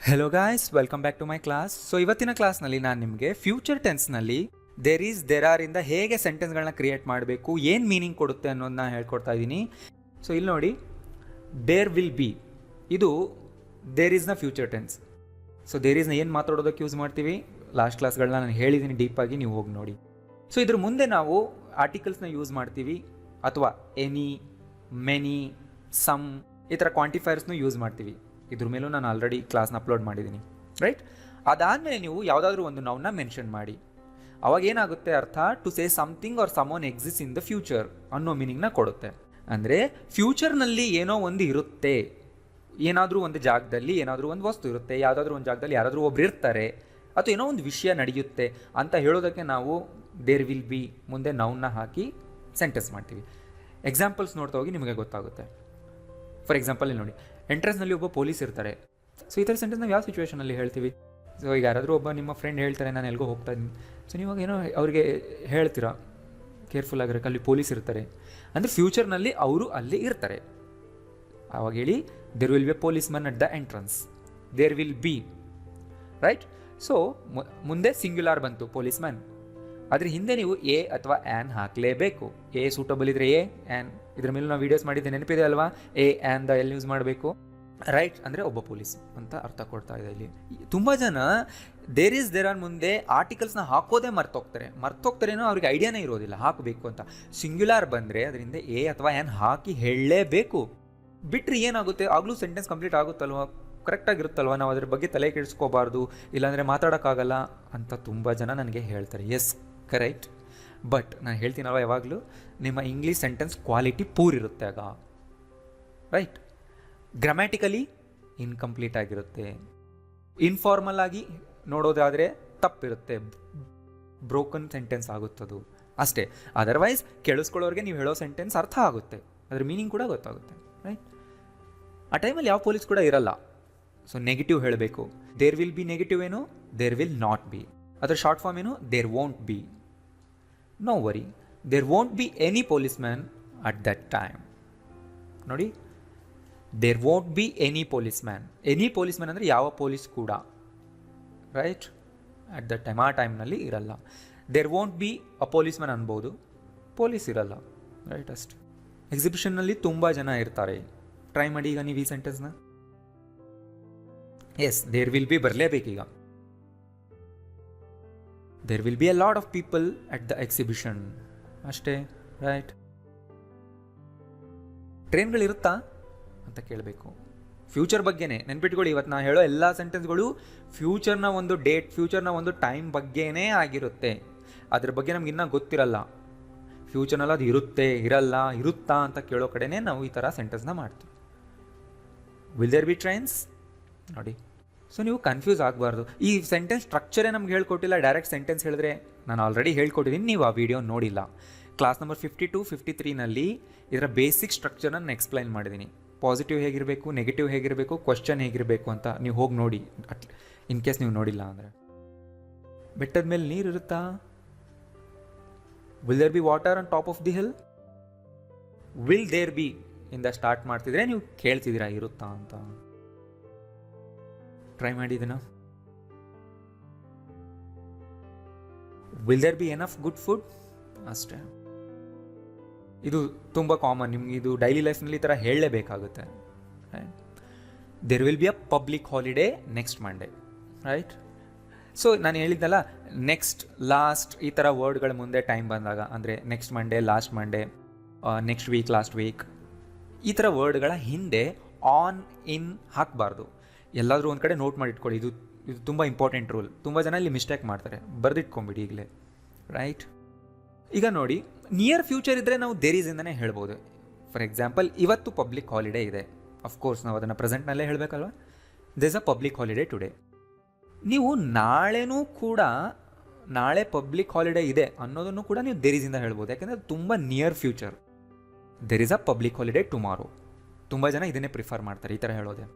Hello guys, welcome back to my class. So ಇವತ್ತಿನ ಕ್ಲಾಸ್ನಲ್ಲಿ ನಾನು ನಿಮಗೆ ಫ್ಯೂಚರ್ ಟೆನ್ಸ್ನಲ್ಲಿ ದೇರ್ ಆರ್ ಇಂದ ಹೇಗೆ ಸೆಂಟೆನ್ಸ್ಗಳನ್ನ ಕ್ರಿಯೇಟ್ ಮಾಡಬೇಕು, ಏನು ಮೀನಿಂಗ್ ಕೊಡುತ್ತೆ ಅನ್ನೋದನ್ನ ಹೇಳ್ಕೊಡ್ತಾ ಇದ್ದೀನಿ. ಸೊ ಇಲ್ಲಿ ನೋಡಿ, ದೇರ್ ವಿಲ್ ಬಿ, ಇದು ದೇರ್ ಈಸ್ನ ಫ್ಯೂಚರ್ ಟೆನ್ಸ್. ಸೊ ದೇರ್ ಈಸ್ನ ಏನು ಮಾತಾಡೋದಕ್ಕೆ ಯೂಸ್ ಮಾಡ್ತೀವಿ, ಲಾಸ್ಟ್ ಕ್ಲಾಸ್ಗಳನ್ನ ನಾನು ಹೇಳಿದ್ದೀನಿ ಡೀಪಾಗಿ, ನೀವು ಹೋಗಿ ನೋಡಿ. ಸೊ ಇದ್ರ ಮುಂದೆ ನಾವು ಆರ್ಟಿಕಲ್ಸ್ನ ಯೂಸ್ ಮಾಡ್ತೀವಿ, ಅಥವಾ ಎನಿ, ಮೆನಿ, ಸಮ್ ಈ ಥರ ಕ್ವಾಂಟಿಫೈರ್ಸ್ನು ಯೂಸ್ ಮಾಡ್ತೀವಿ. ಇದ್ರ ಮೇಲೂ ನಾನು ಆಲ್ರೆಡಿ ಕ್ಲಾಸ್ನ ಅಪ್ಲೋಡ್ ಮಾಡಿದ್ದೀನಿ, ರೈಟ್? ಅದಾದಮೇಲೆ ನೀವು ಯಾವುದಾದ್ರೂ ಒಂದು ನೌನ್ನ ಮೆನ್ಷನ್ ಮಾಡಿ. ಅವಾಗ ಏನಾಗುತ್ತೆ ಅರ್ಥ, to say something or someone exist in the future ಅನ್ನೋ ಮೀನಿಂಗ್ನ ಕೊಡುತ್ತೆ. ಅಂದರೆ ಫ್ಯೂಚರ್ನಲ್ಲಿ ಏನೋ ಒಂದು ಇರುತ್ತೆ, ಏನಾದರೂ ಒಂದು ಜಾಗದಲ್ಲಿ ಏನಾದರೂ ಒಂದು ವಸ್ತು ಇರುತ್ತೆ, ಯಾವುದಾದ್ರೂ ಒಂದು ಜಾಗದಲ್ಲಿ ಯಾರಾದರೂ ಒಬ್ರು ಇರ್ತಾರೆ, ಅಥವಾ ಏನೋ ಒಂದು ವಿಷಯ ನಡೆಯುತ್ತೆ ಅಂತ ಹೇಳೋದಕ್ಕೆ ನಾವು ದೇರ್ ವಿಲ್ ಬಿ ಮುಂದೆ ನೌನ್ನ ಹಾಕಿ ಸೆಂಟೆನ್ಸ್ ಮಾಡ್ತೀವಿ. ಎಕ್ಸಾಂಪಲ್ಸ್ ನೋಡ್ತಾ ಹೋಗಿ ನಿಮಗೆ ಗೊತ್ತಾಗುತ್ತೆ. ಫಾರ್ ಎಕ್ಸಾಂಪಲ್ ಇಲ್ಲಿ ನೋಡಿ, ಎಂಟ್ರೆನ್ಸ್ನಲ್ಲಿ ಒಬ್ಬ ಪೊಲೀಸ್ ಇರ್ತಾರೆ. ಸೊ ಈ ಥರ ಸೆಂಟೆನ್ಸ್ ನಾವು ಯಾವ ಸಿಚುವೇಷನಲ್ಲಿ ಹೇಳ್ತೀವಿ? ಸೊ ಈಗ ಯಾರಾದರೂ ಒಬ್ಬ ನಿಮ್ಮ ಫ್ರೆಂಡ್ ಹೇಳ್ತಾರೆ, ನಾನು ಎಲ್ಗೋ ಹೋಗ್ತಾ ಇದ್ದೀನಿ. ಸೊ ನೀವಾಗ ಏನೋ ಅವ್ರಿಗೆ ಹೇಳ್ತೀರಾ, ಕೇರ್ಫುಲ್ ಆಗಿರಕ್ಕೆ, ಅಲ್ಲಿ ಪೊಲೀಸ್ ಇರ್ತಾರೆ ಅಂದರೆ ಫ್ಯೂಚರ್ನಲ್ಲಿ ಅವರು ಅಲ್ಲಿ ಇರ್ತಾರೆ. ಆವಾಗ ಹೇಳಿ, there will be a policeman at the entrance, there will be, right? So ಮುಂದೆ ಸಿಂಗ್ಯುಲಾರ್ ಬಂತು, ಪೊಲೀಸ್ ಮ್ಯಾನ್. ಅದ್ರ ಹಿಂದೆ ನೀವು ಎ ಅಥವಾ ಆ್ಯನ್ ಹಾಕಲೇಬೇಕು. ಎ ಸೂಟಬಲ್ ಇದ್ರೆ ಎ, ಆ್ಯನ್. ಇದ್ರ ಮೇಲೆ ನಾವು ವೀಡಿಯೋಸ್ ಮಾಡಿದ್ದೆ, ನೆನಪಿದೆ ಅಲ್ವಾ? ಎ ಆ್ಯನ್ ದ ಎಲ್ಲಿ ಯೂಸ್ ಮಾಡಬೇಕು, ರೈಟ್? ಅಂದರೆ ಒಬ್ಬ ಪೊಲೀಸ್ ಅಂತ ಅರ್ಥ ಕೊಡ್ತಾ ಇದೆ ಇಲ್ಲಿ. ತುಂಬ ಜನ ದೇರ್ ಆರ್ ಮುಂದೆ ಆರ್ಟಿಕಲ್ಸ್ನ ಹಾಕೋದೇ ಮರ್ತೋಗ್ತಾರೇನೋ, ಅವ್ರಿಗೆ ಐಡಿಯಾನೇ ಇರೋದಿಲ್ಲ ಹಾಕಬೇಕು ಅಂತ. ಸಿಂಗ್ಯುಲಾರ್ ಬಂದರೆ ಅದರಿಂದ ಎ ಅಥವಾ ಆ್ಯನ್ ಹಾಕಿ ಹೇಳಲೇಬೇಕು. ಬಿಟ್ಟರೆ ಏನಾಗುತ್ತೆ, ಆಗಲೂ ಸೆಂಟೆನ್ಸ್ ಕಂಪ್ಲೀಟ್ ಆಗುತ್ತಲ್ವ, ಕರೆಕ್ಟಾಗಿರುತ್ತಲ್ವ, ನಾವು ಅದ್ರ ಬಗ್ಗೆ ತಲೆ ಕೆಡಿಸ್ಕೋಬಾರ್ದು, ಇಲ್ಲಾಂದರೆ ಮಾತಾಡೋಕ್ಕಾಗಲ್ಲ ಅಂತ ತುಂಬ ಜನ ನನಗೆ ಹೇಳ್ತಾರೆ. S, correct. ಬಟ್ ನಾನು ಹೇಳ್ತೀನಲ್ವ ಯಾವಾಗಲೂ, ನಿಮ್ಮ ಇಂಗ್ಲೀಷ್ ಸೆಂಟೆನ್ಸ್ ಕ್ವಾಲಿಟಿ ಪೂರ್ ಇರುತ್ತೆ ಆಗ, ರೈಟ್? ಗ್ರಾಮ್ಯಾಟಿಕಲಿ ಇನ್ಕಂಪ್ಲೀಟ್ ಆಗಿರುತ್ತೆ, ಇನ್ಫಾರ್ಮಲ್ ಆಗಿ ನೋಡೋದಾದರೆ ತಪ್ಪಿರುತ್ತೆ, ಬ್ರೋಕನ್ ಸೆಂಟೆನ್ಸ್ ಆಗುತ್ತದು ಅಷ್ಟೇ. ಅದರ್ವೈಸ್ ಕೇಳಿಸ್ಕೊಳ್ಳೋರಿಗೆ ನೀವು ಹೇಳೋ ಸೆಂಟೆನ್ಸ್ ಅರ್ಥ ಆಗುತ್ತೆ, ಅದ್ರ ಮೀನಿಂಗ್ ಕೂಡ ಗೊತ್ತಾಗುತ್ತೆ, ರೈಟ್? ಆ ಟೈಮಲ್ಲಿ ಯಾವ ಪೊಲೀಸ್ ಕೂಡ ಇರಲ್ಲ. ಸೊ ನೆಗೆಟಿವ್ ಹೇಳಬೇಕು. ದೇರ್ ವಿಲ್ ಬಿ ನೆಗೆಟಿವ್ ಏನು, ದೇರ್ ವಿಲ್ ನಾಟ್ ಬಿ. ಅದರ ಶಾರ್ಟ್ ಫಾರ್ಮ್ ಏನು, there won't be. No worry, there won't be any policeman at that time. ನೋಡಿ, there won't be any policeman. Any policeman ಅಂದರೆ ಯಾವ police ಕೂಡ, right? At that time, ಆ ಟೈಮ್ನಲ್ಲಿ ಇರಲ್ಲ. There won't be a policeman ಅನ್ಬೋದು, police ಇರಲ್ಲ, right? ಅಷ್ಟು. ಎಕ್ಸಿಬಿಷನ್ನಲ್ಲಿ ತುಂಬ ಜನ ಇರ್ತಾರೆ. ಟ್ರೈ ಮಾಡಿ ಈಗ ನೀವು ಈ ಸೆಂಟೆನ್ಸ್ನ. ಎಸ್, ದೇರ್ ವಿಲ್ ಬಿ ಬರಲೇಬೇಕೀಗ. There will be a lot of people at the exhibition, ಅಷ್ಟೇ, ರೈಟ್? ಟ್ರೈನ್ಗಳಿರುತ್ತಾ ಅಂತ ಕೇಳಬೇಕು. ಫ್ಯೂಚರ್ ಬಗ್ಗೆನೇ ನೆನ್ಪಿಟ್ಕೊಳ್ಳಿ. ಇವತ್ತು ನಾನು ಹೇಳೋ ಎಲ್ಲ ಸೆಂಟೆನ್ಸ್ಗಳು ಫ್ಯೂಚರ್ನ ಒಂದು ಡೇಟ್, ಫ್ಯೂಚರ್ನ ಒಂದು ಟೈಮ್ ಬಗ್ಗೆನೇ ಆಗಿರುತ್ತೆ. ಅದ್ರ ಬಗ್ಗೆ ನಮ್ಗೆ ಇನ್ನೂ ಗೊತ್ತಿರಲ್ಲ. ಫ್ಯೂಚರ್ನಲ್ಲಿ ಅದು ಇರುತ್ತೆ, ಇರಲ್ಲ, ಇರುತ್ತಾ ಅಂತ ಕೇಳೋ ಕಡೆನೇ ನಾವು ಈ ಥರ ಸೆಂಟೆನ್ಸ್ನ ಮಾಡ್ತೀವಿ. Will there be trains? ನೋಡಿ, ಸೊ ನೀವು ಕನ್ಫ್ಯೂಸ್ ಆಗಬಾರ್ದು. ಈ ಸೆಂಟೆನ್ಸ್ ಸ್ಟ್ರಕ್ಚರೇ ನಮ್ಗೆ ಹೇಳ್ಕೊಟ್ಟಿಲ್ಲ. ಡೈರೆಕ್ಟ್ ಸೆಂಟೆನ್ಸ್ ಹೇಳಿದ್ರೆ, ನಾನು ಆಲ್ರೆಡಿ ಹೇಳ್ಕೊಟ್ಟಿದ್ದೀನಿ, ನೀವು ಆ ವಿಡಿಯೋ ನೋಡಿಲ್ಲ. ಕ್ಲಾಸ್ ನಂಬರ್ 52, 53ನಲ್ಲಿ ಇದರ ಬೇಸಿಕ್ ಸ್ಟ್ರಕ್ಚರ್ನ ನಾನು ಎಕ್ಸ್ಪ್ಲೈನ್ ಮಾಡಿದ್ದೀನಿ. ಪಾಸಿಟಿವ್ ಹೇಗಿರಬೇಕು, ನೆಗೆಟಿವ್ ಹೇಗಿರಬೇಕು, ಕ್ವಶನ್ ಹೇಗಿರಬೇಕು ಅಂತ ನೀವು ಹೋಗಿ ನೋಡಿ, ಇನ್ ಕೇಸ್ ನೀವು ನೋಡಿಲ್ಲ ಅಂದರೆ. ಬೆಟ್ಟದ ಮೇಲೆ ನೀರು ಇರುತ್ತಾ? Will there be water on top of the hill? Will there be ಇಂದ ಸ್ಟಾರ್ಟ್ ಮಾಡ್ತಿದ್ರೆ ನೀವು ಕೇಳ್ತಿದ್ದೀರಾ ಇರುತ್ತಾ ಅಂತ. ಟ್ರೈ ಮಾಡಿ ಇದನ್ನ. Will there be enough good food? ಅಷ್ಟೇ. ಇದು ತುಂಬ ಕಾಮನ್, ನಿಮ್ಗೆ ಇದು ಡೈಲಿ ಲೈಫ್ನಲ್ಲಿ ಈ ಥರ ಹೇಳಲೇಬೇಕಾಗುತ್ತೆ. There will be a public holiday next Monday, right? So ನಾನು ಹೇಳಿದ್ದಲ್ಲ, ನೆಕ್ಸ್ಟ್, ಲಾಸ್ಟ್ ಈ ಥರ ವರ್ಡ್ಗಳ ಮುಂದೆ ಟೈಮ್ ಬಂದಾಗ, ಅಂದರೆ next Monday, last Monday, next week, last week, ಈ ಥರ ವರ್ಡ್ಗಳ ಹಿಂದೆ ಆನ್, ಇನ್ ಹಾಕಬಾರ್ದು. ಎಲ್ಲಾದರೂ ಒಂದು ಕಡೆ ನೋಟ್ ಮಾಡಿ ಇಟ್ಕೊಳ್ಳಿ. ಇದು ತುಂಬ ಇಂಪಾರ್ಟೆಂಟ್ ರೂಲ್. ತುಂಬ ಜನ ಇಲ್ಲಿ ಮಿಸ್ಟೇಕ್ ಮಾಡ್ತಾರೆ, ಬರೆದಿಟ್ಕೊಂಬಿಡಿ ಈಗಲೇ, ರೈಟ್? ಈಗ ನೋಡಿ, ನಿಯರ್ ಫ್ಯೂಚರ್ ಇದ್ದರೆ ನಾವು ದೇರ್ ಈಸ್ ಇಂದನೇ ಹೇಳ್ಬೋದು. ಫಾರ್ ಎಕ್ಸಾಂಪಲ್, ಇವತ್ತು ಪಬ್ಲಿಕ್ ಹಾಲಿಡೇ ಇದೆ. ಅಫ್ಕೋರ್ಸ್ ನಾವು ಅದನ್ನು ಪ್ರೆಸೆಂಟ್ನಲ್ಲೇ ಹೇಳಬೇಕಲ್ವ? There is a public holiday today. ನೀವು ನಾಳೆನೂ ಕೂಡ, ನಾಳೆ ಪಬ್ಲಿಕ್ ಹಾಲಿಡೇ ಇದೆ ಅನ್ನೋದನ್ನು ಕೂಡ ನೀವು ದೇರ್ ಈಸ್ ಇಂದ ಹೇಳ್ಬೋದು. ಯಾಕೆಂದರೆ ಅದು ತುಂಬ near future. There is a public holiday tomorrow. ತುಂಬ ಜನ ಇದನ್ನೇ ಪ್ರಿಫರ್ ಮಾಡ್ತಾರೆ, ಈ ಥರ ಹೇಳೋದೆ.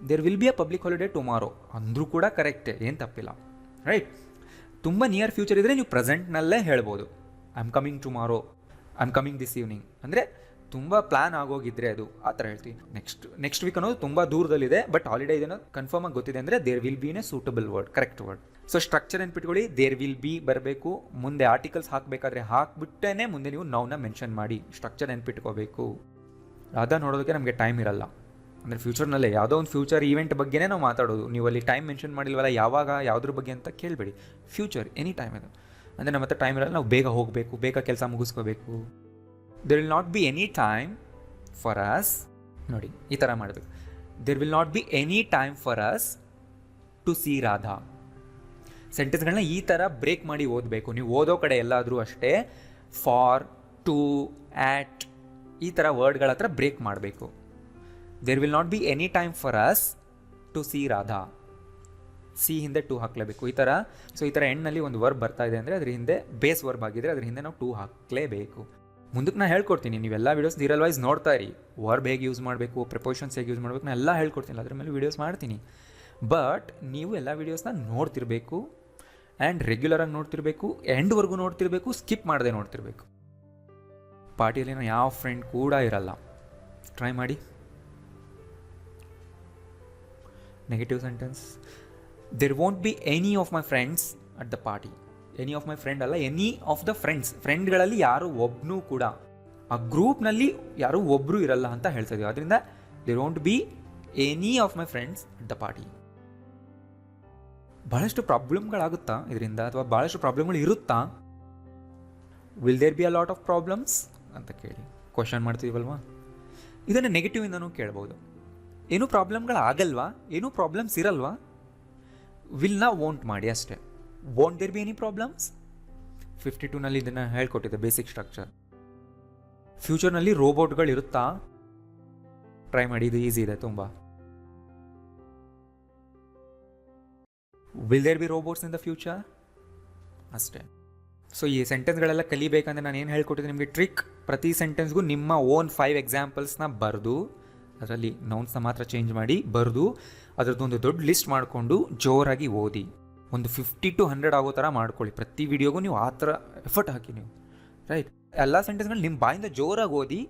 There will be a public holiday tomorrow ಅಂದರೂ ಕೂಡ ಕರೆಕ್ಟೇ, ಏನು ತಪ್ಪಿಲ್ಲ, ರೈಟ್? ತುಂಬ ನಿಯರ್ ಫ್ಯೂಚರ್ ಇದ್ದರೆ ನೀವು ಪ್ರೆಸೆಂಟ್ನಲ್ಲೇ ಹೇಳ್ಬೋದು. I am coming tomorrow, I am coming this evening. ಅಂದರೆ ತುಂಬ ಪ್ಲಾನ್ ಆಗೋಗಿದ್ರೆ ಅದು ಆ ಥರ ಹೇಳ್ತೀವಿ. ನೆಕ್ಸ್ಟ್ ವೀಕ್ ಅನ್ನೋದು ತುಂಬ ದೂರದಲ್ಲಿದೆ, ಬಟ್ ಹಾಲಿಡೇ ಇದನ್ನು ಕನ್ಫರ್ಮ್ ಆಗಿ ಗೊತ್ತಿದೆ ಅಂದರೆ there will be in a suitable word, correct word. So structure ನೆನ್ಪಿಟ್ಕೊಳ್ಳಿ, ದೇರ್ ವಿಲ್ ಬಿ ಬರಬೇಕು, ಮುಂದೆ ಆರ್ಟಿಕಲ್ಸ್ ಹಾಕಬೇಕಾದ್ರೆ ಹಾಕ್ಬಿಟ್ಟೇ ಮುಂದೆ ನೀವು ನೌನ ಮೆನ್ಷನ್ ಮಾಡಿ, ಸ್ಟ್ರಕ್ಚರ್ ನೆನ್ಪಿಟ್ಕೋಬೇಕು. ಅದ ನೋಡೋದಕ್ಕೆ ನಮಗೆ ಟೈಮ್ ಇರಲ್ಲ. ಅಂದರೆ ಫ್ಯೂಚರ್ನಲ್ಲೇ ಯಾವುದೋ ಒಂದು ಫ್ಯೂಚರ್ ಈವೆಂಟ್ ಬಗ್ಗೆನೇ ನಾವು ಮಾತಾಡೋದು, ನೀವು ಅಲ್ಲಿ ಟೈಮ್ ಮೆನ್ಷನ್ ಮಾಡಿಲ್ವಲ್ಲ, ಯಾವಾಗ ಯಾವುದ್ರ ಬಗ್ಗೆ ಅಂತ ಕೇಳಬೇಡಿ. ಫ್ಯೂಚರ್ ಎನಿ ಟೈಮ್ ಅದು ಅಂದರೆ ನಮ್ಮ ಹತ್ರ ಟೈಮ್ ಇರಲ್ಲ, ನಾವು ಬೇಗ ಹೋಗಬೇಕು, ಬೇಗ ಕೆಲಸ ಮುಗಿಸ್ಕೋಬೇಕು. There will not be any time for us, ನೋಡಿ ಈ ಥರ ಮಾಡಬೇಕು. There will not be any time for us to see Radha. ಸೆಂಟೆನ್ಸ್ಗಳನ್ನ ಈ ಥರ ಬ್ರೇಕ್ ಮಾಡಿ ಓದಬೇಕು. ನೀವು ಓದೋ ಕಡೆ ಎಲ್ಲಾದರೂ ಅಷ್ಟೇ ಫಾರ್, ಟು, ಆಟ್ ಈ ಥರ ವರ್ಡ್ಗಳ ಹತ್ರ ಬ್ರೇಕ್ ಮಾಡಬೇಕು. There will not be any time for us to see Radha. See ಹಿಂದೆ ಟು ಹಾಕಲೇಬೇಕು ಈ ಥರ. ಸೊ ಈ ಥರ ಎಂಡ್ನಲ್ಲಿ ಒಂದು ವರ್ಬ್ ಬರ್ತಾ ಇದೆ ಅಂದರೆ ಅದ್ರ ಹಿಂದೆ ಬೇಸ್ ವರ್ಬ್ ಆಗಿದ್ರೆ ಅದ್ರ ಹಿಂದೆ ನಾವು ಟು ಹಾಕಲೇಬೇಕು. ಮುಂದಕ್ಕೆ ನಾನು ಹೇಳ್ಕೊಡ್ತೀನಿ, ನೀವೆಲ್ಲ ವೀಡಿಯೋಸ್ ಸೀರಿಯಲ್ ವೈಸ್ ನೋಡ್ತಾ ಇರಿ. ವರ್ಬ್ ಹೇಗೆ ಯೂಸ್ ಮಾಡಬೇಕು, ಪ್ರಿಪೋಷನ್ಸ್ ಹೇಗೆ ಯೂಸ್ ಮಾಡಬೇಕು, ನಾನು ಎಲ್ಲ ಹೇಳ್ಕೊಡ್ತೀನಿ, ಅದ್ರ ಮೇಲೆ ವೀಡಿಯೋಸ್ ಮಾಡ್ತೀನಿ. ಬಟ್ ನೀವು ಎಲ್ಲ ವೀಡಿಯೋಸ್ನ ನೋಡ್ತಿರಬೇಕು ಆ್ಯಂಡ್ ರೆಗ್ಯುಲರಾಗಿ ನೋಡ್ತಿರಬೇಕು, ಎಂಡ್ವರೆಗೂ ನೋಡ್ತಿರಬೇಕು, ಸ್ಕಿಪ್ ಮಾಡದೆ ನೋಡ್ತಿರಬೇಕು. ಪಾರ್ಟಿಯಲ್ಲಿ ನಾನು ಯಾವ ಫ್ರೆಂಡ್ ಕೂಡ ಇರಲ್ಲ, ಟ್ರೈ ಮಾಡಿ. Negative sentence, there won't be any of my friends at the party. Any of my friend ಅಲ್ಲ, ಎನಿ ಆಫ್ ದ ಫ್ರೆಂಡ್ಸ್. ಫ್ರೆಂಡ್ಗಳಲ್ಲಿ ಯಾರು ಒಬ್ಬನೂ ಕೂಡ, ಆ ಗ್ರೂಪ್ನಲ್ಲಿ ಯಾರೂ ಒಬ್ಬರು ಇರಲ್ಲ ಅಂತ ಹೇಳ್ತಾ ಇದೀವಿ. ಅದರಿಂದ there won't be any of my friends at the party. ಭಾಳಷ್ಟು ಪ್ರಾಬ್ಲಮ್ಗಳಾಗುತ್ತಾ ಇದರಿಂದ, ಅಥವಾ ಭಾಳಷ್ಟು ಪ್ರಾಬ್ಲಮ್ಗಳು ಇರುತ್ತಾ? Will there be a lot of problems ಅಂತ ಕೇಳಿ ಕ್ವಶನ್ ಮಾಡ್ತೀವಲ್ವಾ. ಇದನ್ನು ನೆಗೆಟಿವ್ ಇಂದನೂ ಕೇಳ್ಬೋದು. ಏನೂ ಪ್ರಾಬ್ಲಮ್ಗಳಾಗಲ್ವಾ, ಏನೂ ಪ್ರಾಬ್ಲಮ್ಸ್ ಇರಲ್ವಾ? ವಿಲ್ನ ವೋಂಟ್ ಮಾಡಿ ಅಷ್ಟೇ. Won't there be any problems. 52ನಲ್ಲಿ ಇದನ್ನು ಹೇಳ್ಕೊಟ್ಟಿದೆ ಬೇಸಿಕ್ ಸ್ಟ್ರಕ್ಚರ್. ಫ್ಯೂಚರ್ನಲ್ಲಿ ರೋಬೋಟ್ಗಳು ಇರುತ್ತಾ? ಟ್ರೈ ಮಾಡಿ, ಇದು ಈಸಿ ಇದೆ ತುಂಬ. Will there be robots in the future ಅಷ್ಟೇ. ಸೊ ಈ ಸೆಂಟೆನ್ಸ್ಗಳೆಲ್ಲ ಕಲಿಬೇಕಂದ್ರೆ ನಾನು ಏನು ಹೇಳ್ಕೊಟ್ಟಿದ್ದೆ ನಿಮಗೆ ಟ್ರಿಕ್, ಪ್ರತಿ ಸೆಂಟೆನ್ಸ್ಗೂ ನಿಮ್ಮ ಓನ್ 5 ಎಕ್ಸಾಂಪಲ್ಸ್ನ ಬರೆದು, ಅದರಲ್ಲಿ ನೌನ್ಸ್ನ ಮಾತ್ರ ಚೇಂಜ್ ಮಾಡಿ ಬರೆದು ಅದರದ್ದೊಂದು ದೊಡ್ಡ ಲಿಸ್ಟ್ ಮಾಡಿಕೊಂಡು ಜೋರಾಗಿ ಓದಿ. ಒಂದು 50 to 100 ಆಗೋ ಥರ ಮಾಡ್ಕೊಳ್ಳಿ. ಪ್ರತಿ ವಿಡಿಯೋಗೂ ನೀವು ಆ ಥರ ಎಫರ್ಟ್ ಹಾಕಿ ನೀವು, ರೈಟ್. ಎಲ್ಲ ಸೆಂಟೆನ್ಸ್ಗಳು ನಿಮ್ಮ ಬಾಯಿಂದ ಜೋರಾಗಿ ಓದಿ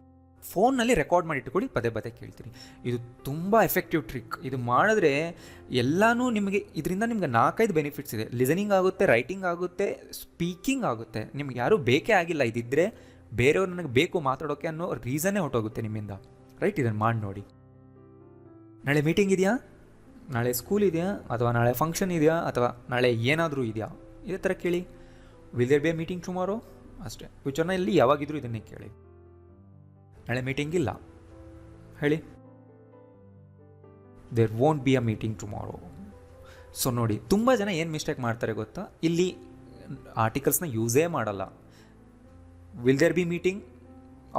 ಫೋನ್ನಲ್ಲಿ ರೆಕಾರ್ಡ್ ಮಾಡಿ ಇಟ್ಕೊಳ್ಳಿ, ಪದೇ ಪದೇ ಕೇಳ್ತೀರಿ. ಇದು ತುಂಬ ಎಫೆಕ್ಟಿವ್ ಟ್ರಿಕ್. ಇದು ಮಾಡಿದ್ರೆ ಎಲ್ಲನೂ ನಿಮಗೆ, ಇದರಿಂದ ನಿಮ್ಗೆ 4-5 ಬೆನಿಫಿಟ್ಸ್ ಇದೆ. ಲಿಸನಿಂಗ್ ಆಗುತ್ತೆ, ರೈಟಿಂಗ್ ಆಗುತ್ತೆ, ಸ್ಪೀಕಿಂಗ್ ಆಗುತ್ತೆ. ನಿಮ್ಗೆ ಯಾರೂ ಬೇಕೇ ಆಗಿಲ್ಲ, ಇದಿದ್ದರೆ ಬೇರೆಯವ್ರು ನನಗೆ ಬೇಕು ಮಾತಾಡೋಕ್ಕೆ ಅನ್ನೋ ರೀಸನ್ನೇ ಹೊಟ್ಟೋಗುತ್ತೆ ನಿಮ್ಮಿಂದ, ರೈಟ್. ಇದನ್ನು ಮಾಡಿ ನೋಡಿ. ನಾಳೆ ಮೀಟಿಂಗ್ ಇದೆಯಾ, ನಾಳೆ ಸ್ಕೂಲ್ ಇದೆಯಾ, ಅಥವಾ ನಾಳೆ ಫಂಕ್ಷನ್ ಇದೆಯಾ, ಅಥವಾ ನಾಳೆ ಏನಾದರೂ ಇದೆಯಾ, ಇದೇ ಥರ ಕೇಳಿ. Will there be a meeting tomorrow ಅಷ್ಟೇ. ಫ್ಯೂಚರ್ನಲ್ಲಿ ಯಾವಾಗಿದ್ರೂ ಇದನ್ನೇ ಕೇಳಿ. ನಾಳೆ ಮೀಟಿಂಗ್ ಇಲ್ಲ ಹೇಳಿ, there won't be a meeting tomorrow. So ನೋಡಿ, ತುಂಬ ಜನ ಏನು ಮಿಸ್ಟೇಕ್ ಮಾಡ್ತಾರೆ ಗೊತ್ತಾ, ಇಲ್ಲಿ ಆರ್ಟಿಕಲ್ಸ್ನ ಯೂಸೇ ಮಾಡಲ್ಲ. ವಿಲ್ ದೇರ್ ಬಿ ಮೀಟಿಂಗ್,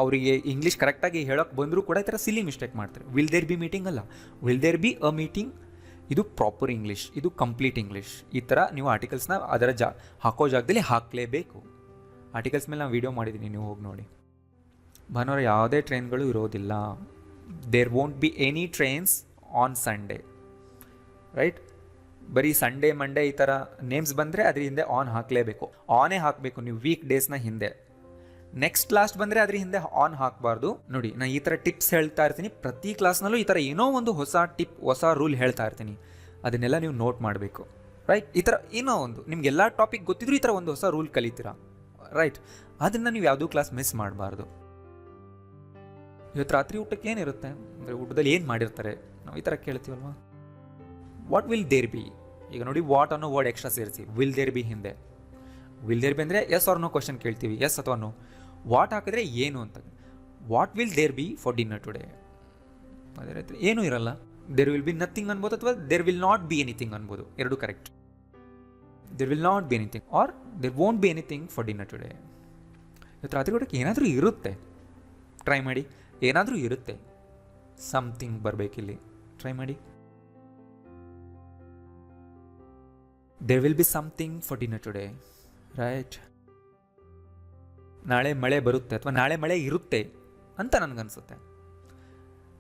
ಅವರಿಗೆ ಇಂಗ್ಲೀಷ್ ಕರೆಕ್ಟಾಗಿ ಹೇಳೋಕ್ಕೆ ಬಂದರೂ ಕೂಡ ಈ ಥರ ಸಿಲ್ಲಿ ಮಿಸ್ಟೇಕ್ ಮಾಡ್ತಾರೆ. ವಿಲ್ ದೇರ್ ಬಿ ಮೀಟಿಂಗ್ ಅಲ್ಲ, will there be a meeting. ಇದು ಪ್ರಾಪರ್ ಇಂಗ್ಲೀಷ್, ಇದು ಕಂಪ್ಲೀಟ್ ಇಂಗ್ಲೀಷ್. ಈ ಥರ ನೀವು ಆರ್ಟಿಕಲ್ಸ್ನ ಅದರ ಹಾಕೋ ಜಾಗದಲ್ಲಿ ಹಾಕಲೇಬೇಕು. ಆರ್ಟಿಕಲ್ಸ್ ಮೇಲೆ ನಾನು ವೀಡಿಯೋ ಮಾಡಿದ್ದೀನಿ, ನೀವು ಹೋಗಿ ನೋಡಿ. ಭಾನುವಾರ ಯಾವುದೇ ಟ್ರೈನ್ಗಳು ಇರೋದಿಲ್ಲ. There won't be any trains on Sunday, right. ಬರೀ ಸಂಡೇ ಮಂಡೇ ಈ ಥರ ನೇಮ್ಸ್ ಬಂದರೆ ಅದ್ರ ಹಿಂದೆ ಆನ್ ಹಾಕಲೇಬೇಕು. ಆನೇ ಹಾಕಬೇಕು ನೀವು ವೀಕ್ ಡೇಸ್ನ ಹಿಂದೆ. ನೆಕ್ಸ್ಟ್ ಲಾಸ್ಟ್ ಬಂದರೆ ಅದ್ರ ಹಿಂದೆ ಆನ್ ಹಾಕಬಾರ್ದು. ನೋಡಿ, ನಾನು ಈ ಥರ ಟಿಪ್ಸ್ ಹೇಳ್ತಾ ಇರ್ತೀನಿ, ಪ್ರತಿ ಕ್ಲಾಸ್ನಲ್ಲೂ ಈ ಥರ ಏನೋ ಒಂದು ಹೊಸ ಟಿಪ್, ಹೊಸ ರೂಲ್ ಹೇಳ್ತಾ ಇರ್ತೀನಿ. ಅದನ್ನೆಲ್ಲ ನೀವು ನೋಟ್ ಮಾಡಬೇಕು, ರೈಟ್. ಈ ಥರ ಏನೋ ಒಂದು ನಿಮಗೆಲ್ಲ ಟಾಪಿಕ್ ಗೊತ್ತಿದ್ರು ಈ ಥರ ಒಂದು ಹೊಸ ರೂಲ್ ಕಲಿತೀರಾ, ರೈಟ್. ಅದನ್ನು ನೀವು ಯಾವುದೂ ಕ್ಲಾಸ್ ಮಿಸ್ ಮಾಡಬಾರ್ದು. ಇವತ್ತು ರಾತ್ರಿ ಊಟಕ್ಕೆ ಏನಿರುತ್ತೆ ಅಂದರೆ ಊಟದಲ್ಲಿ ಏನು ಮಾಡಿರ್ತಾರೆ ನಾವು ಈ ಥರ ಕೇಳ್ತೀವಲ್ವಾ. ವಾಟ್ ವಿಲ್ ದೇರ್ ಬಿ, ಈಗ ನೋಡಿ ವಾಟ್ ಅನ್ನೋ ವರ್ಡ್ ಎಕ್ಸ್ಟ್ರಾ ಸೇರಿಸಿ ವಿಲ್ ದೇರ್ ಬಿ ಹಿಂದೆ. ವಿಲ್ ದೇರ್ ಬಿ ಅಂದರೆ ಎಸ್ ಆರ್ ನೋ ಕ್ವಶನ್ ಕೇಳ್ತೀವಿ, ಎಸ್ ಅಥವಾ ನೋ. ವಾಟ್ ಹಾಕಿದ್ರೆ ಏನು ಅಂತ. What will there be for dinner today, ಅದೇ ರೀತಿ ಏನೂ ಇರಲ್ಲ. ದೇರ್ ವಿಲ್ ಬಿ ನಥಿಂಗ್ ಅನ್ಬೋದು, ಅಥವಾ there will not be anything ಅನ್ಬೋದು, ಎರಡು correct. There will not be anything or there won't be anything for dinner today. ಇವತ್ತು ರಾತ್ರಿ ಊಟಕ್ಕೆ ಏನಾದರೂ ಇರುತ್ತೆ, ಟ್ರೈ ಮಾಡಿ. ಏನಾದರೂ ಇರುತ್ತೆ, ಸಮಥಿಂಗ್ ಬರಬೇಕಿಲ್ಲಿ, ಟ್ರೈ ಮಾಡಿ. There will be something for dinner today, right. ನಾಳೆ ಮಳೆ ಬರುತ್ತೆ ಅಥವಾ ನಾಳೆ ಮಳೆ ಇರುತ್ತೆ ಅಂತ ನನಗನ್ಸುತ್ತೆ.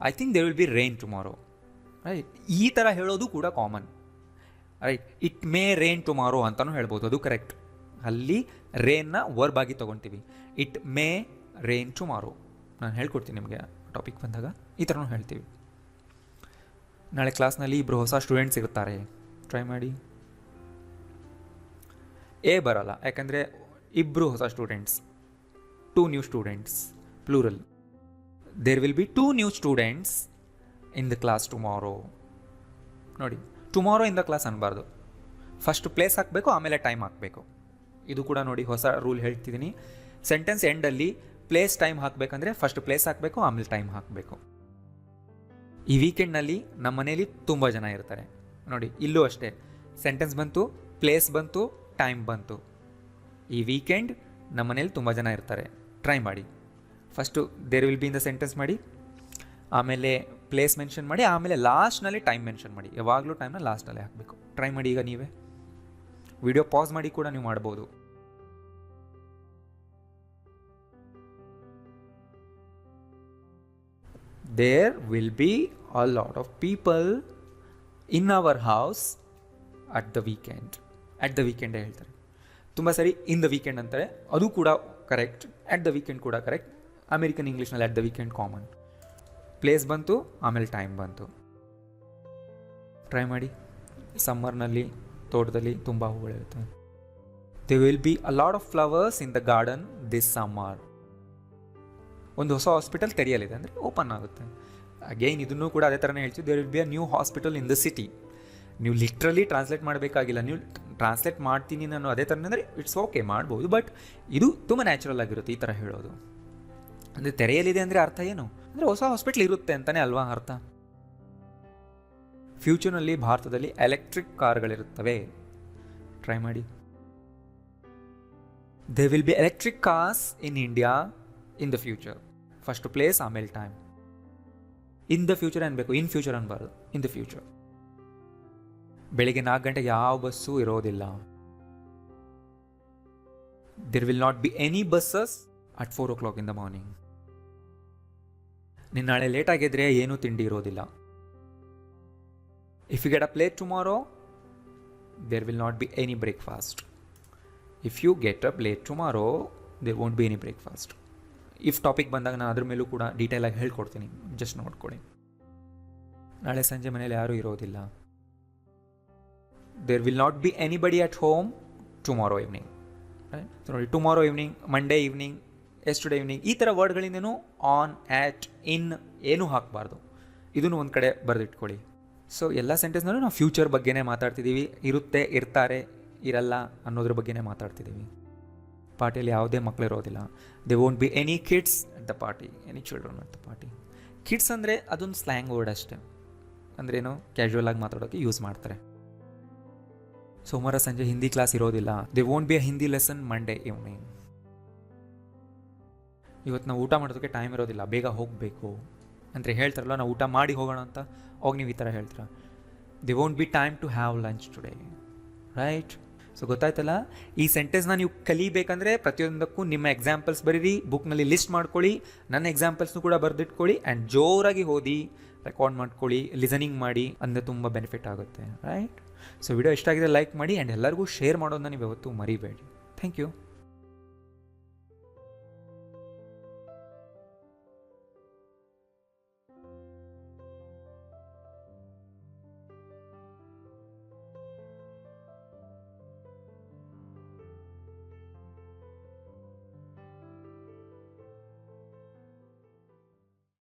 I think there will be rain tomorrow, right. ಈ ಥರ ಹೇಳೋದು ಕೂಡ common, right. It may rain tomorrow ಅಂತಲೂ ಹೇಳ್ಬೋದು, ಅದು ಕರೆಕ್ಟ್. ಅಲ್ಲಿ ರೇನ್ನ ವರ್ಬ್ ಆಗಿ ತೊಗೊಳ್ತೀವಿ. ಇಟ್ ಮೇ ರೈನ್ ಟುಮಾರೋ, ನಾನು ಹೇಳ್ಕೊಡ್ತೀನಿ ನಿಮಗೆ ಟಾಪಿಕ್ ಬಂದಾಗ ಈ ಥರನೂ ಹೇಳ್ತೀವಿ. ನಾಳೆ ಕ್ಲಾಸ್ನಲ್ಲಿ ಇಬ್ಬರು ಹೊಸ ಸ್ಟೂಡೆಂಟ್ಸ್ ಇರ್ತಾರೆ, ಟ್ರೈ ಮಾಡಿ. ಎ ಬರೋಲ್ಲ, ಯಾಕಂದರೆ ಇಬ್ಬರು ಹೊಸ students, 2 new students, plural. There will be 2 new students in the class tomorrow. ನೋಡಿ, ಟುಮಾರೋ ಇನ್ ದ ಕ್ಲಾಸ್ ಅನ್ನಬಾರ್ದು, ಫಸ್ಟ್ ಪ್ಲೇಸ್ ಹಾಕಬೇಕು, ಆಮೇಲೆ ಟೈಮ್ ಹಾಕಬೇಕು. ಇದು ಕೂಡ ನೋಡಿ ಹೊಸ ರೂಲ್ ಹೇಳ್ತಿದ್ದೀನಿ. ಸೆಂಟೆನ್ಸ್ ಎಂಡಲ್ಲಿ ಪ್ಲೇಸ್ ಟೈಮ್ ಹಾಕಬೇಕಂದ್ರೆ ಫಸ್ಟ್ ಪ್ಲೇಸ್ ಹಾಕಬೇಕು, ಆಮೇಲೆ ಟೈಮ್ ಹಾಕಬೇಕು. ಈ ವೀಕೆಂಡ್ನಲ್ಲಿ ನಮ್ಮ ಮನೇಲಿ ತುಂಬ ಜನ ಇರ್ತಾರೆ. ನೋಡಿ ಇಲ್ಲೂ ಅಷ್ಟೇ, ಸೆಂಟೆನ್ಸ್ ಬಂತು, ಪ್ಲೇಸ್ ಬಂತು, ಟೈಮ್ ಬಂತು. ಈ ವೀಕೆಂಡ್ ನಮ್ಮ ಮನೇಲಿ ತುಂಬ ಜನ ಇರ್ತಾರೆ. ಟ್ರೈ ಮಾಡಿ. First there will be in the sentence ಮಾಡಿ, ಆಮೇಲೆ ಪ್ಲೇಸ್ ಮೆನ್ಷನ್ ಮಾಡಿ, ಆಮೇಲೆ ಲಾಸ್ಟ್ನಲ್ಲಿ ಟೈಮ್ ಮೆನ್ಷನ್ ಮಾಡಿ. ಯಾವಾಗಲೂ ಟೈಮ್ನ ಲಾಸ್ಟಲ್ಲೇ ಹಾಕಬೇಕು. ಟ್ರೈ ಮಾಡಿ. ಈಗ ನೀವೇ ವಿಡಿಯೋ ಪಾಸ್ ಮಾಡಿ ಕೂಡ ನೀವು ಮಾಡ್ಬೋದು. There will be a lot of people in our house at the weekend. At the weekend ಹೇಳ್ತಾರೆ. ತುಂಬ ಸರಿ ಇನ್ ದ ವೀಕೆಂಡ್ ಅಂತಾರೆ, ಅದು ಕೂಡ ಕರೆಕ್ಟ್. ಅಟ್ ದ ವೀಕೆಂಡ್ ಕೂಡ ಕರೆಕ್ಟ್. ಅಮೇರಿಕನ್ ಇಂಗ್ಲೀಷ್ನಲ್ಲಿ at the weekend common. Place ಬಂತು, ಆಮೇಲೆ ಟೈಮ್ ಬಂತು. ಟ್ರೈ ಮಾಡಿ. ಸಮ್ಮರ್ನಲ್ಲಿ ತೋಟದಲ್ಲಿ ತುಂಬ ಹೂಗಳಿರುತ್ತೆ. There will be a lot of flowers in the garden this summer. ಒಂದು ಹೊಸ ಹಾಸ್ಪಿಟಲ್ ತೆರೆಯಲಿದೆ ಅಂದರೆ ಓಪನ್ ಆಗುತ್ತೆ. ಅಗೈನ್ ಇದನ್ನು ಕೂಡ ಅದೇ ಥರನೇ ಹೇಳ್ತೀವಿ. There will be a new hospital in the city. ನೀವು ಲಿಟ್ರಲಿ ಟ್ರಾನ್ಸ್ಲೇಟ್ ಮಾಡಬೇಕಾಗಿಲ್ಲ. ನೀವು ಟ್ರಾನ್ಸ್ಲೇಟ್ ಮಾಡ್ತೀನಿ ನಾನು ಅದೇ ಥರನೇ ಅಂದರೆ ಇಟ್ಸ್ ಓಕೆ, ಮಾಡ್ಬೋದು. ಬಟ್ ಇದು ತುಂಬ ನ್ಯಾಚುರಲ್ ಆಗಿರುತ್ತೆ ಈ ಥರ ಹೇಳೋದು. ಅಂದರೆ ತೆರೆಯಲಿದೆ ಅಂದರೆ ಅರ್ಥ ಏನು ಅಂದರೆ ಹೊಸ ಹಾಸ್ಪಿಟಲ್ ಇರುತ್ತೆ ಅಂತಲೇ ಅಲ್ವಾ ಅರ್ಥ. ಫ್ಯೂಚರ್ನಲ್ಲಿ ಭಾರತದಲ್ಲಿ ಎಲೆಕ್ಟ್ರಿಕ್ ಕಾರ್ಗಳಿರುತ್ತವೆ. ಟ್ರೈ ಮಾಡಿ. They will be electric cars in India in the future. First place, ಆಮೇಲೆ ಟೈಮ್. ಇನ್ ದ ಫ್ಯೂಚರ್ ಅನ್ಬೇಕು, ಇನ್ ಫ್ಯೂಚರ್ ಅನ್ಬಾರ್ದು, ಇನ್ ದ ಫ್ಯೂಚರ್. ಬೆಳಿಗ್ಗೆ 4 ಗಂಟೆಗೆ ಯಾವ ಬಸ್ಸು ಇರೋದಿಲ್ಲ. There will not be any buses at 4 o'clock in the morning. ನೀನು ನಾಳೆ late ಆಗಿದ್ರೆ ಏನೂ ತಿಂಡಿ ಇರೋದಿಲ್ಲ. If you get up late tomorrow, there will not be any breakfast. If you get up late tomorrow, there won't be any breakfast. If topic ಬಂದಾಗ ನಾನು ಅದ್ರ ಮೇಲೂ ಕೂಡ ಡೀಟೇಲಾಗಿ ಹೇಳ್ಕೊಡ್ತೀನಿ, ಜಸ್ಟ್ ನೋಡ್ಕೊಳ್ಳಿ. ನಾಳೆ ಸಂಜೆ ಮನೇಲಿ ಯಾರೂ ಇರೋದಿಲ್ಲ. There will not be anybody at home tomorrow evening. ನೋಡಿ, tomorrow evening, Monday evening, yesterday evening, ಈ ಥರ ವರ್ಡ್ಗಳಿಂದೇನು ಆನ್, ಆ್ಯಟ್, ಇನ್ ಏನೂ ಹಾಕಬಾರ್ದು. ಇದನ್ನು ಒಂದು ಕಡೆ ಬರೆದಿಟ್ಕೊಳ್ಳಿ. ಸೊ ಎಲ್ಲ ಸೆಂಟೆನ್ಸ್ನಲ್ಲೂ ನಾವು ಫ್ಯೂಚರ್ ಬಗ್ಗೆನೇ ಮಾತಾಡ್ತಿದ್ದೀವಿ. ಇರುತ್ತೆ, ಇರ್ತಾರೆ, ಇರಲ್ಲ ಅನ್ನೋದ್ರ ಬಗ್ಗೆನೇ ಮಾತಾಡ್ತಿದ್ದೀವಿ. ಪಾರ್ಟಿಯಲ್ಲಿ ಯಾವುದೇ ಮಕ್ಕಳಿರೋದಿಲ್ಲ. They won't be any kids at the party, any children at the party. Kids ಅಂದರೆ ಅದೊಂದು ಸ್ಲ್ಯಾಂಗ್ ವರ್ಡ್ ಅಷ್ಟೇ, ಅಂದ್ರೇನು ಕ್ಯಾಶುವಲ್ ಆಗಿ ಮಾತಾಡೋಕ್ಕೆ ಯೂಸ್ ಮಾಡ್ತಾರೆ. ಸೋಮವಾರ ಸಂಜೆ ಹಿಂದಿ ಕ್ಲಾಸ್ ಇರೋದಿಲ್ಲ. They won't be a Hindi lesson Monday evening. ಇವತ್ತು ನಾವು ಊಟ ಮಾಡೋದಕ್ಕೆ ಟೈಮ್ ಇರೋದಿಲ್ಲ, ಬೇಗ ಹೋಗಬೇಕು ಅಂದರೆ ಹೇಳ್ತಾರಲ್ಲ, ನಾವು ಊಟ ಮಾಡಿ ಹೋಗೋಣ ಅಂತ. ಹೋಗಿ ನೀವು ಈ ಥರ ಹೇಳ್ತೀರ, they won't be time to have lunch today, right? So ಗೊತ್ತಾಯ್ತಲ್ಲ. ಈ ಸೆಂಟೆನ್ಸ್ನ ನೀವು ಕಲಿಬೇಕಂದ್ರೆ ಪ್ರತಿಯೊಂದಕ್ಕೂ ನಿಮ್ಮ ಎಕ್ಸಾಂಪಲ್ಸ್ ಬರೀರಿ, ಬುಕ್ನಲ್ಲಿ ಲಿಸ್ಟ್ ಮಾಡ್ಕೊಳ್ಳಿ, ನನ್ನ ಎಕ್ಸಾಂಪಲ್ಸ್ನು ಕೂಡ ಬರೆದಿಟ್ಕೊಳ್ಳಿ, ಆ್ಯಂಡ್ ಜೋರಾಗಿ ಓದಿ, ರೆಕಾರ್ಡ್ ಮಾಡ್ಕೊಳ್ಳಿ, ಲಿಸನಿಂಗ್ ಮಾಡಿ, ಅಂದರೆ ತುಂಬ ಬೆನಿಫಿಟ್ ಆಗುತ್ತೆ, ರೈಟ್? ಸೊ ವಿಡಿಯೋ ಇಷ್ಟ ಆಗಿದೆ ಲೈಕ್ ಮಾಡಿ, ಆ್ಯಂಡ್ ಎಲ್ಲರಿಗೂ ಶೇರ್ ಮಾಡೋದನ್ನ ನೀವು ಯಾವತ್ತೂ ಮರಿಬೇಡಿ. Thank you.